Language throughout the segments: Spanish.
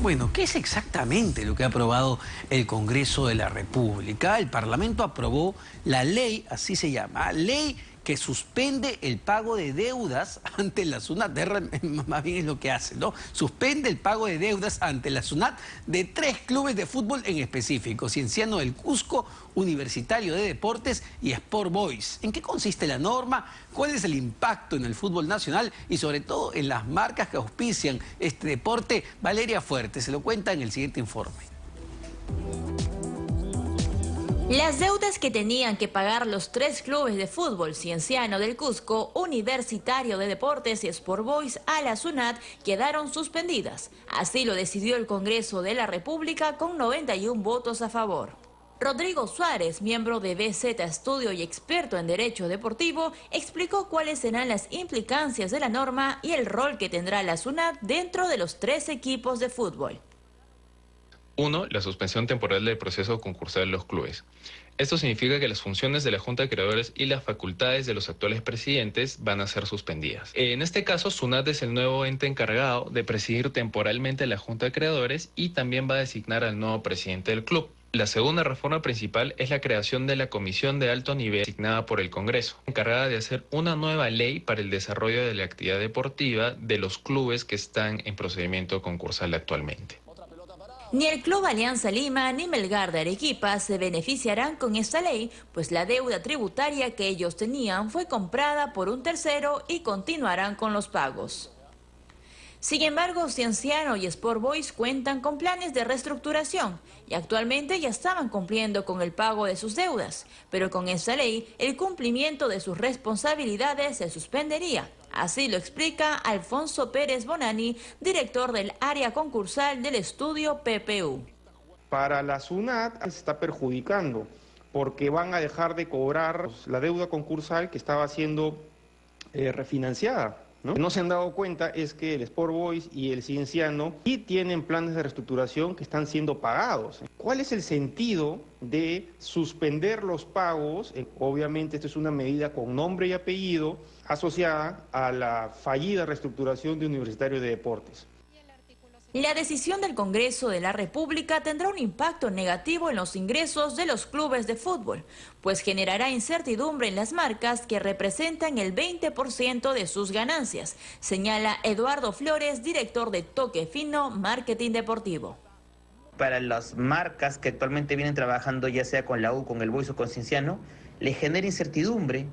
Bueno, ¿qué es exactamente lo que ha aprobado el Congreso de la República? El Parlamento aprobó la ley, así se llama, ley que suspende el pago de deudas ante la SUNAT, más bien es lo que hace, ¿no? Suspende el pago de deudas ante la SUNAT de 3 clubes de fútbol en específico: Cienciano del Cusco, Universitario de Deportes y Sport Boys. ¿En qué consiste la norma? ¿Cuál es el impacto en el fútbol nacional y sobre todo en las marcas que auspician este deporte? Valeria Fuerte se lo cuenta en el siguiente informe. Las deudas que tenían que pagar los 3 clubes de fútbol, Cienciano del Cusco, Universitario de Deportes y Sport Boys, a la SUNAT, quedaron suspendidas. Así lo decidió el Congreso de la República con 91 votos a favor. Rodrigo Suárez, miembro de BZ Estudio y experto en Derecho Deportivo, explicó cuáles serán las implicancias de la norma y el rol que tendrá la SUNAT dentro de los 3 equipos de fútbol. 1. La suspensión temporal del proceso concursal de los clubes. Esto significa que las funciones de la Junta de Creadores y las facultades de los actuales presidentes van a ser suspendidas. En este caso, SUNAT es el nuevo ente encargado de presidir temporalmente la Junta de Creadores y también va a designar al nuevo presidente del club. La segunda reforma principal es la creación de la Comisión de Alto Nivel designada por el Congreso, encargada de hacer una nueva ley para el desarrollo de la actividad deportiva de los clubes que están en procedimiento concursal actualmente. Ni el Club Alianza Lima ni Melgar de Arequipa se beneficiarán con esta ley, pues la deuda tributaria que ellos tenían fue comprada por un tercero y continuarán con los pagos. Sin embargo, Cienciano y Sport Boys cuentan con planes de reestructuración y actualmente ya estaban cumpliendo con el pago de sus deudas, pero con esta ley el cumplimiento de sus responsabilidades se suspendería. Así lo explica Alfonso Pérez Bonani, director del área concursal del estudio PPU. Para la SUNAT se está perjudicando porque van a dejar de cobrar la deuda concursal que estaba siendo refinanciada. Lo que no se han dado cuenta es que el Sport Boys y el Cienciano sí tienen planes de reestructuración que están siendo pagados. ¿Cuál es el sentido de suspender los pagos? Obviamente esto es una medida con nombre y apellido asociada a la fallida reestructuración de Universitario de Deportes. La decisión del Congreso de la República tendrá un impacto negativo en los ingresos de los clubes de fútbol, pues generará incertidumbre en las marcas que representan el 20% de sus ganancias, señala Eduardo Flores, director de Toque Fino Marketing Deportivo. Para las marcas que actualmente vienen trabajando, ya sea con la U, con el Boys o con Cienciano, les genera incertidumbre,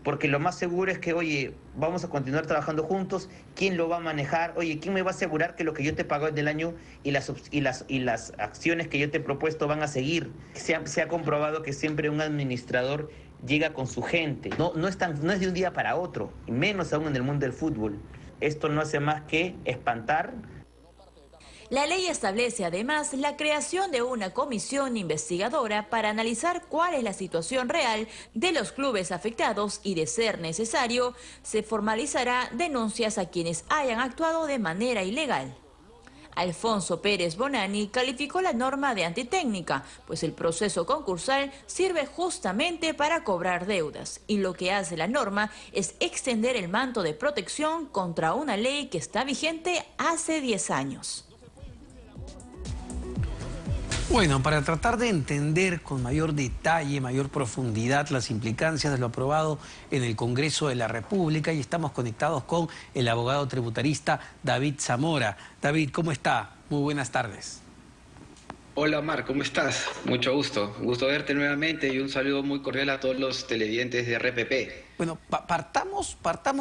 porque lo más seguro es que, oye, vamos a continuar trabajando juntos, ¿quién lo va a manejar? Oye, ¿quién me va a asegurar que lo que yo te he pagado en el año y las acciones que yo te he propuesto van a seguir? Se ha comprobado que siempre un administrador llega con su gente, no es de un día para otro, y menos aún en el mundo del fútbol. Esto no hace más que espantar. La ley establece además la creación de una comisión investigadora para analizar cuál es la situación real de los clubes afectados y, de ser necesario, se formalizará denuncias a quienes hayan actuado de manera ilegal. Alfonso Pérez Bonani calificó la norma de antitécnica, pues el proceso concursal sirve justamente para cobrar deudas, y lo que hace la norma es extender el manto de protección contra una ley que está vigente hace 10 años. Bueno, para tratar de entender con mayor detalle, mayor profundidad las implicancias de lo aprobado en el Congreso de la República, y estamos conectados con el abogado tributarista David Zamora. David, ¿cómo está? Muy buenas tardes. Hola Omar, ¿cómo estás? Mucho gusto. Gusto verte nuevamente y un saludo muy cordial a todos los televidentes de RPP. Bueno, partamos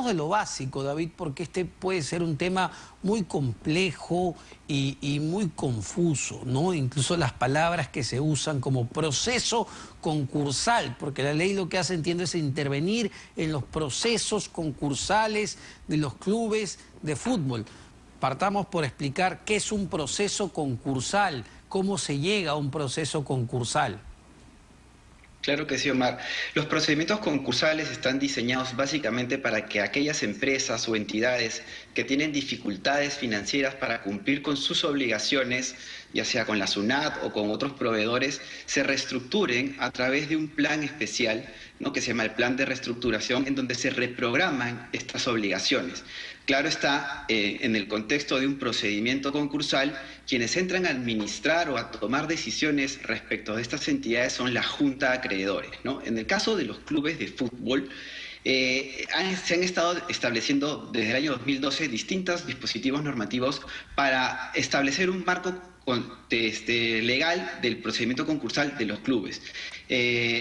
de lo básico, David, porque este puede ser un tema muy complejo y muy confuso, ¿no? Incluso las palabras que se usan como proceso concursal, porque la ley lo que hace, entiendo, es intervenir en los procesos concursales de los clubes de fútbol. Partamos por explicar qué es un proceso concursal, cómo se llega a un proceso concursal. Claro que sí, Omar. Los procedimientos concursales están diseñados básicamente para que aquellas empresas o entidades que tienen dificultades financieras para cumplir con sus obligaciones ya sea con la SUNAT o con otros proveedores, se reestructuren a través de un plan especial, ¿no?, que se llama el plan de reestructuración, en donde se reprograman estas obligaciones. Claro está, en el contexto de un procedimiento concursal, quienes entran a administrar o a tomar decisiones respecto de estas entidades son la Junta de Acreedores, ¿no? En el caso de los clubes de fútbol, se han estado estableciendo desde el año 2012 distintos dispositivos normativos para establecer un marco legal del procedimiento concursal de los clubes.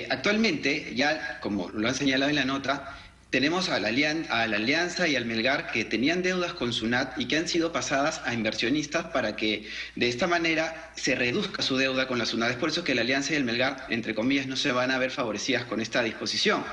Actualmente, ya como lo han señalado en la nota, tenemos a la Alianza y al Melgar que tenían deudas con SUNAT y que han sido pasadas a inversionistas para que de esta manera se reduzca su deuda con la SUNAT. Es por eso que la Alianza y el Melgar, entre comillas, no se van a ver favorecidas con esta disposición.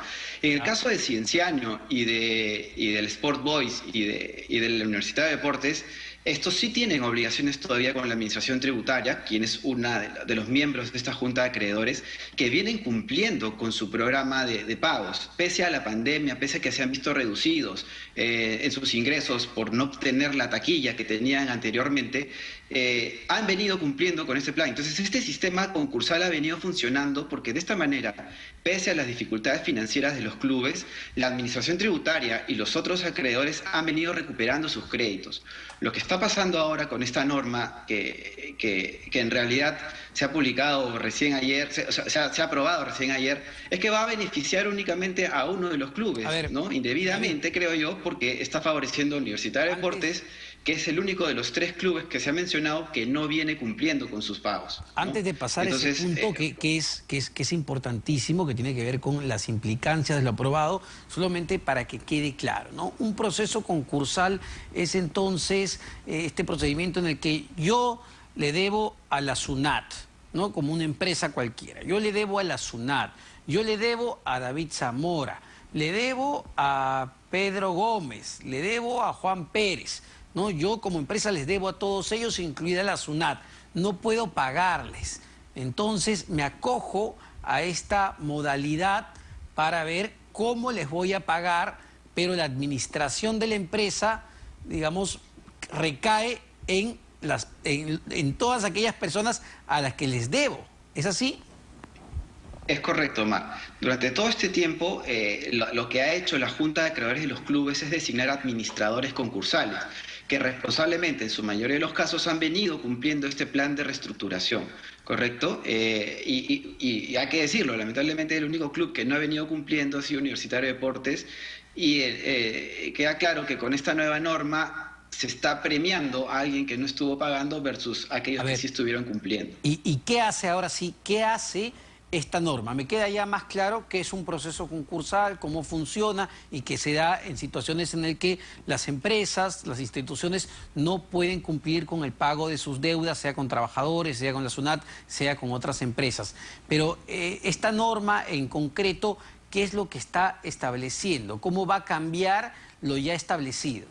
En el caso de Cienciano y del Sport Boys y de la Universidad de Deportes, estos sí tienen obligaciones todavía con la Administración Tributaria, quien es una de los miembros de esta Junta de Acreedores, que vienen cumpliendo con su programa de pagos, pese a la pandemia, pese a que se han visto reducidos en sus ingresos por no obtener la taquilla que tenían anteriormente, han venido cumpliendo con este plan. Entonces, este sistema concursal ha venido funcionando porque de esta manera, pese a las dificultades financieras de los clubes, la Administración Tributaria y los otros acreedores han venido recuperando sus créditos. Lo que está pasando ahora con esta norma, que en realidad se ha publicado recién ayer, se ha aprobado recién ayer, es que va a beneficiar únicamente a uno de los clubes, ¿no? Indebidamente, creo yo, porque está favoreciendo a Universidad de Deportes, que es el único de los 3 clubes que se ha mencionado que no viene cumpliendo con sus pagos, ¿no? Antes de pasar a ese punto que es importantísimo, que tiene que ver con las implicancias de lo aprobado, solamente para que quede claro, ¿no? Un proceso concursal es entonces este procedimiento en el que yo le debo a la SUNAT, ¿no?, como una empresa cualquiera. Yo le debo a la SUNAT, yo le debo a David Zamora, le debo a Pedro Gómez, le debo a Juan Pérez, ¿no? Yo como empresa les debo a todos ellos, incluida la SUNAT. No puedo pagarles. Entonces me acojo a esta modalidad para ver cómo les voy a pagar, pero la administración de la empresa, digamos, recae en todas aquellas personas a las que les debo. ¿Es así? Es correcto, Omar. Durante todo este tiempo, lo que ha hecho la Junta de Acreedores de los clubes es designar administradores concursales, que responsablemente, en su mayoría de los casos, han venido cumpliendo este plan de reestructuración, ¿correcto? Y hay que decirlo, lamentablemente el único club que no ha venido cumpliendo ha sido Universitario de Deportes, y queda claro que con esta nueva norma se está premiando a alguien que no estuvo pagando versus aquellos que sí estuvieron cumpliendo. ¿Y qué hace ahora sí? ¿Qué hace esta norma? Me queda ya más claro que es un proceso concursal, cómo funciona y que se da en situaciones en las que las empresas, las instituciones no pueden cumplir con el pago de sus deudas, sea con trabajadores, sea con la SUNAT, sea con otras empresas. Pero esta norma en concreto, ¿qué es lo que está estableciendo? ¿Cómo va a cambiar lo ya establecido?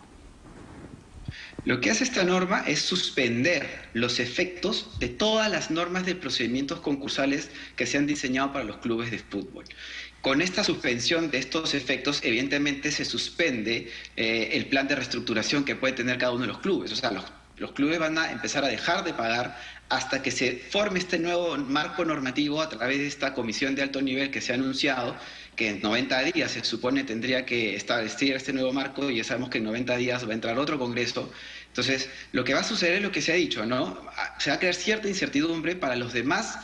Lo que hace esta norma es suspender los efectos de todas las normas de procedimientos concursales que se han diseñado para los clubes de fútbol. Con esta suspensión de estos efectos, evidentemente se suspende el plan de reestructuración que puede tener cada uno de los clubes. O sea, los clubes van a empezar a dejar de pagar hasta que se forme este nuevo marco normativo a través de esta comisión de alto nivel que se ha anunciado, que en 90 días se supone tendría que establecer este nuevo marco, y ya sabemos que en 90 días va a entrar otro congreso. Entonces, lo que va a suceder es lo que se ha dicho, ¿no? Se va a crear cierta incertidumbre para los demás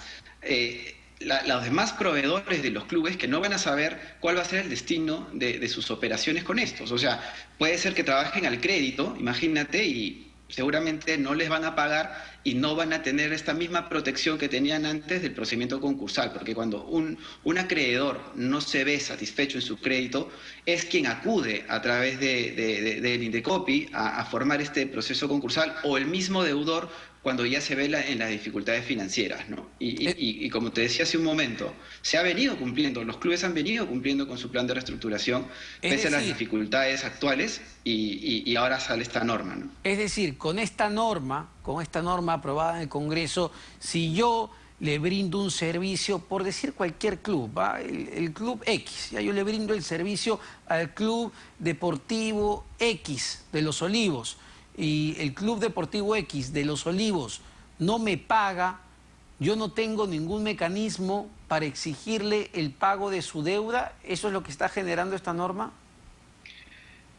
los demás proveedores de los clubes, que no van a saber cuál va a ser el destino de sus operaciones con estos. O sea, puede ser que trabajen al crédito, imagínate, y seguramente no les van a pagar y no van a tener esta misma protección que tenían antes del procedimiento concursal, porque cuando un acreedor no se ve satisfecho en su crédito, es quien acude a través del Indecopi a formar este proceso concursal, o el mismo deudor cuando ya se ve en las dificultades financieras, ¿no? Y como te decía hace un momento, se ha venido cumpliendo, los clubes han venido cumpliendo con su plan de reestructuración, pese a las dificultades actuales, y ahora sale esta norma, ¿no? Es decir, con esta norma aprobada en el Congreso, si yo le brindo un servicio, por decir cualquier club, ¿va? El club X, ya yo le brindo el servicio al Club Deportivo X de Los Olivos, y el Club Deportivo X de Los Olivos no me paga, yo no tengo ningún mecanismo para exigirle el pago de su deuda. ¿Eso es lo que está generando esta norma?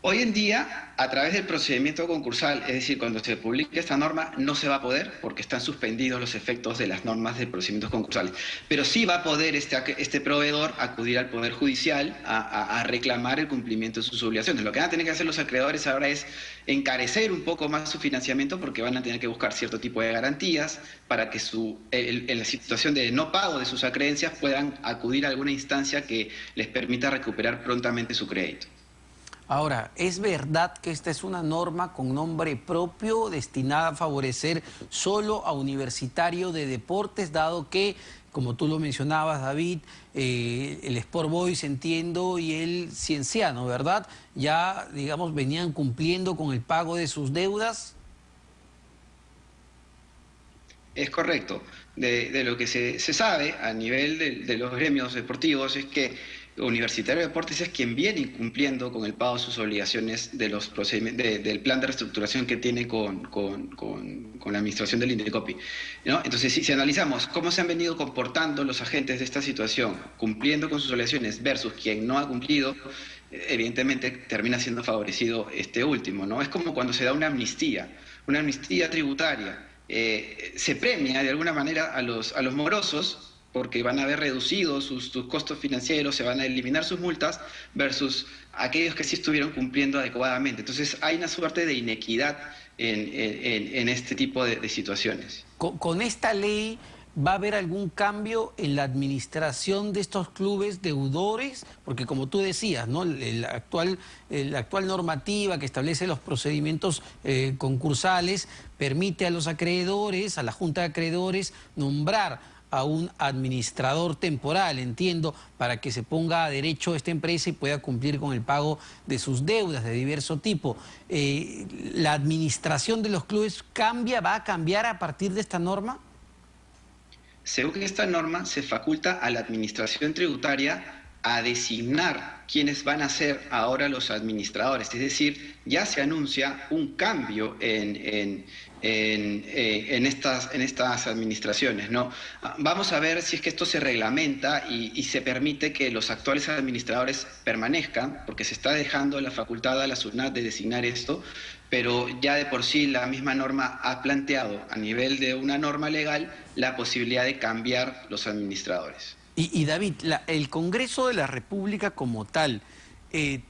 Hoy en día, a través del procedimiento concursal, es decir, cuando se publique esta norma, no se va a poder porque están suspendidos los efectos de las normas de procedimientos concursales. Pero sí va a poder este proveedor acudir al Poder Judicial a reclamar el cumplimiento de sus obligaciones. Lo que van a tener que hacer los acreedores ahora es encarecer un poco más su financiamiento porque van a tener que buscar cierto tipo de garantías para que en la situación de no pago de sus acreencias puedan acudir a alguna instancia que les permita recuperar prontamente su crédito. Ahora, ¿es verdad que esta es una norma con nombre propio destinada a favorecer solo a Universitario de Deportes, dado que, como tú lo mencionabas, David, el Sport Boys, entiendo, y el Cienciano, ¿verdad? Ya, digamos, venían cumpliendo con el pago de sus deudas? Es correcto. De lo que se sabe a nivel de los gremios deportivos es que Universitario de Deportes es quien viene incumpliendo con el pago de sus obligaciones de los del plan de reestructuración que tiene con la administración del Indecopi, ¿no? Entonces, si analizamos cómo se han venido comportando los agentes de esta situación, cumpliendo con sus obligaciones versus quien no ha cumplido, evidentemente termina siendo favorecido este último, ¿no? Es como cuando se da una amnistía tributaria. Se premia de alguna manera a los morosos porque van a haber reducido sus costos financieros, se van a eliminar sus multas, versus aquellos que sí estuvieron cumpliendo adecuadamente. Entonces hay una suerte de inequidad en este tipo de situaciones. Con esta ley, ¿va a haber algún cambio en la administración de estos clubes deudores? Porque como tú decías, ¿no? La actual normativa que establece los procedimientos concursales permite a los acreedores, a la Junta de Acreedores, nombrar a un administrador temporal, entiendo, para que se ponga a derecho esta empresa y pueda cumplir con el pago de sus deudas de diverso tipo. ¿La administración de los clubes va a cambiar a partir de esta norma? Según esta norma, se faculta a la administración tributaria a designar quiénes van a ser ahora los administradores. Es decir, ya se anuncia un cambio en estas administraciones, ¿no? Vamos a ver si es que esto se reglamenta y se permite que los actuales administradores permanezcan, porque se está dejando la facultad a la SUNAT de designar esto, pero ya de por sí la misma norma ha planteado a nivel de una norma legal la posibilidad de cambiar los administradores. Y David, el Congreso de la República como tal,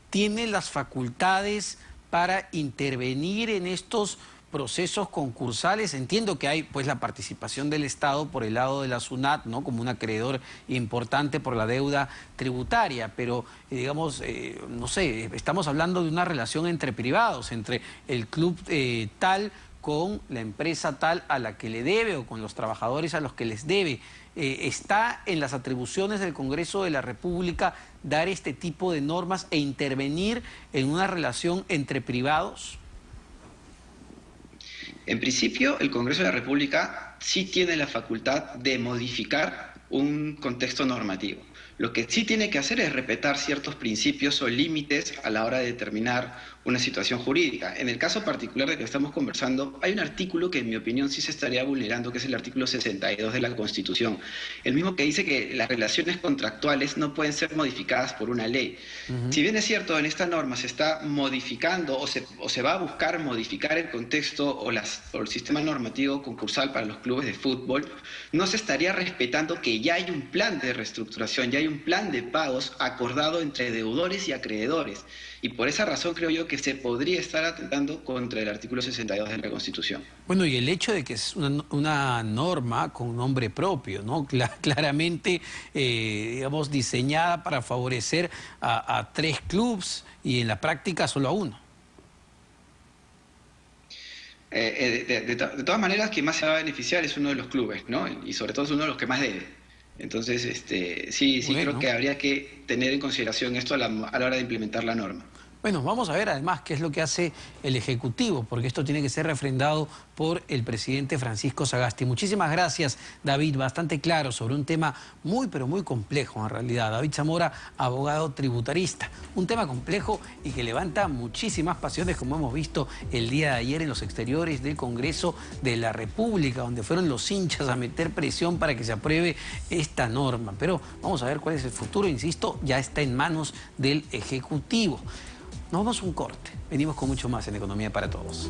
¿tiene las facultades para intervenir en estos procesos concursales? Entiendo que hay pues la participación del Estado por el lado de la SUNAT, ¿no? Como un acreedor importante por la deuda tributaria, pero digamos, no sé, estamos hablando de una relación entre privados, entre el club tal con la empresa tal a la que le debe o con los trabajadores a los que les debe. ¿Está en las atribuciones del Congreso de la República dar este tipo de normas e intervenir en una relación entre privados? En principio, el Congreso de la República sí tiene la facultad de modificar un contexto normativo. Lo que sí tiene que hacer es respetar ciertos principios o límites a la hora de determinar una situación jurídica. En el caso particular de que estamos conversando, hay un artículo que en mi opinión sí se estaría vulnerando, que es el artículo 62 de la Constitución. El mismo que dice que las relaciones contractuales no pueden ser modificadas por una ley. Si bien es cierto, en esta norma se está modificando o se va a buscar modificar el contexto o el sistema normativo concursal para los clubes de fútbol, no se estaría respetando que ya hay un plan de reestructuración, ya hay un plan de pagos acordado entre deudores y acreedores. Y por esa razón creo yo que se podría estar atentando contra el artículo 62 de la Constitución. Bueno, y el hecho de que es una norma con nombre propio, ¿no? Claramente, digamos, diseñada para favorecer a 3 clubes y en la práctica solo a 1. De todas maneras, quien más se va a beneficiar es uno de los clubes, ¿no? Y sobre todo es uno de los que más debe. Entonces, sí, bueno, creo que habría que tener en consideración esto a la hora de implementar la norma. Bueno, vamos a ver además qué es lo que hace el Ejecutivo, porque esto tiene que ser refrendado por el presidente Francisco Sagasti. Muchísimas gracias, David, bastante claro sobre un tema muy, pero muy complejo en realidad. David Zamora, abogado tributarista. Un tema complejo y que levanta muchísimas pasiones, como hemos visto el día de ayer en los exteriores del Congreso de la República, donde fueron los hinchas a meter presión para que se apruebe esta norma. Pero vamos a ver cuál es el futuro. Insisto, ya está en manos del Ejecutivo. Nos vamos a un corte. Venimos con mucho más en Economía para Todos.